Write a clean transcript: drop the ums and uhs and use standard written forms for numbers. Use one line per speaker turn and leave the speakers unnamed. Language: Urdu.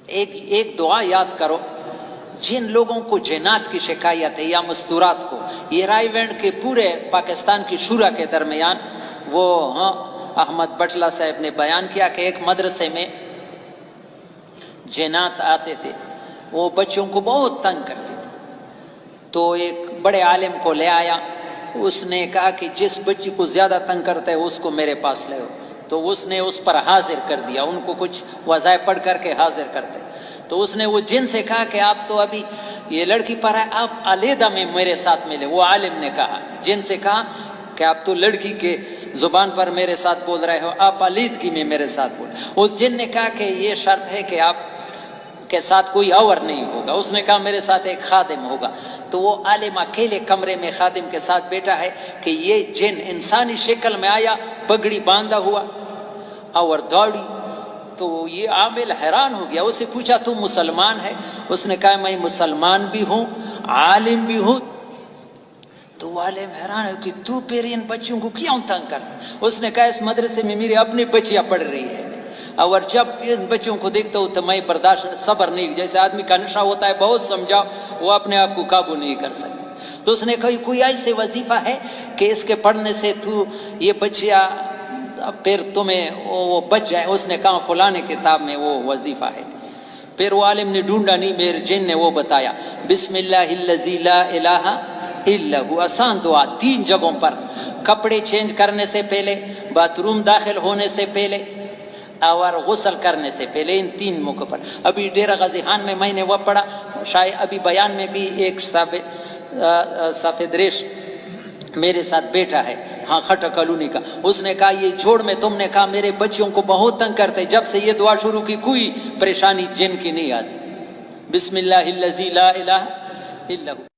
ایک دعا یاد کرو، جن لوگوں کو جنات کی شکایت ہے یا مستورات کو، یہ رائے وینڈ کے پورے پاکستان کی شورا کے درمیان وہ احمد بٹلہ صاحب نے بیان کیا کہ ایک مدرسے میں جنات آتے تھے، وہ بچوں کو بہت تنگ کرتے تھے، تو ایک بڑے عالم کو لے آیا، اس نے کہا کہ جس بچی کو زیادہ تنگ کرتا ہے اس کو میرے پاس لے آؤ، تو اس نے اس پر حاضر کر دیا، ان کو کچھ وظائف پڑھ کر کے حاضر کرتے، تو اس نے وہ جن سے کہا کہ آپ تو ابھی یہ لڑکی پر ہے، آپ علیحدہ میں میرے ساتھ ملے۔ وہ عالم نے کہا، جن سے کہا کہ آپ تو لڑکی کے زبان پر میرے ساتھ بول رہے ہو، آپ علیحدگی میں میرے ساتھ بول۔ اس جن نے کہا کہ یہ شرط ہے کہ آپ کے ساتھ کوئی اور نہیں ہوگا، اس نے کہا میرے ساتھ ایک خادم ہوگا۔ تو وہ عالم اکیلے کمرے میں خادم کے ساتھ بیٹھا ہے کہ یہ جن انسانی شکل میں آیا، پگڑی باندھا ہوا اور دوڑی، تو یہ عامل حیران ہو گیا، اسے پوچھا تو مسلمان ہے؟ اس نے کہا میں مسلمان بھی ہوں، عالم بھی ہوں۔ تو وہ عالم حیران ہے کہ تو پھر ان بچوں کو کیوں تنگ کرتا؟ اس نے کہا اس مدرسے میں میری اپنی بچیاں پڑھ رہی ہے، اور جب ان بچوں کو دیکھتا ہوں تو میں برداشت صبر نہیں، جیسے آدمی کا نشہ ہوتا ہے، بہت سمجھاؤ وہ اپنے آپ کو قابو نہیں کر سکتا۔ تو اس نے کہا کوئی ایسے وظیفہ ہے کہ اس کے پڑھنے سے تو یہ بچیاں پھر تمہیں وہ بچ جائے؟ اس نے کہا فلاں کتاب میں وہ وظیفہ ہے۔ پھر وہ عالم نے ڈھونڈا نہیں، میرے جن نے وہ بتایا، بسم اللہ الذی لا الہ الا هو، آسان دعا 3 جگہوں پر، کپڑے چینج کرنے سے پہلے، باتھ روم داخل ہونے سے پہلے اور غسل کرنے سے پہلے، ان 3 موقع پر۔ ابھی ڈیرہ غازی خان میں میں نے وہ پڑھا، شاید ابھی بیان میں بھی ایک سفید ریش میرے ساتھ بیٹھا ہے، ہاں کھٹا کالونی کا، اس نے کہا یہ جھوڑ میں تم نے کہا میرے بچوں کو بہت تنگ کرتے، جب سے یہ دعا شروع کی کوئی پریشانی جن کی نہیں آتی، بسم اللہ الذی لا الہ الا هو۔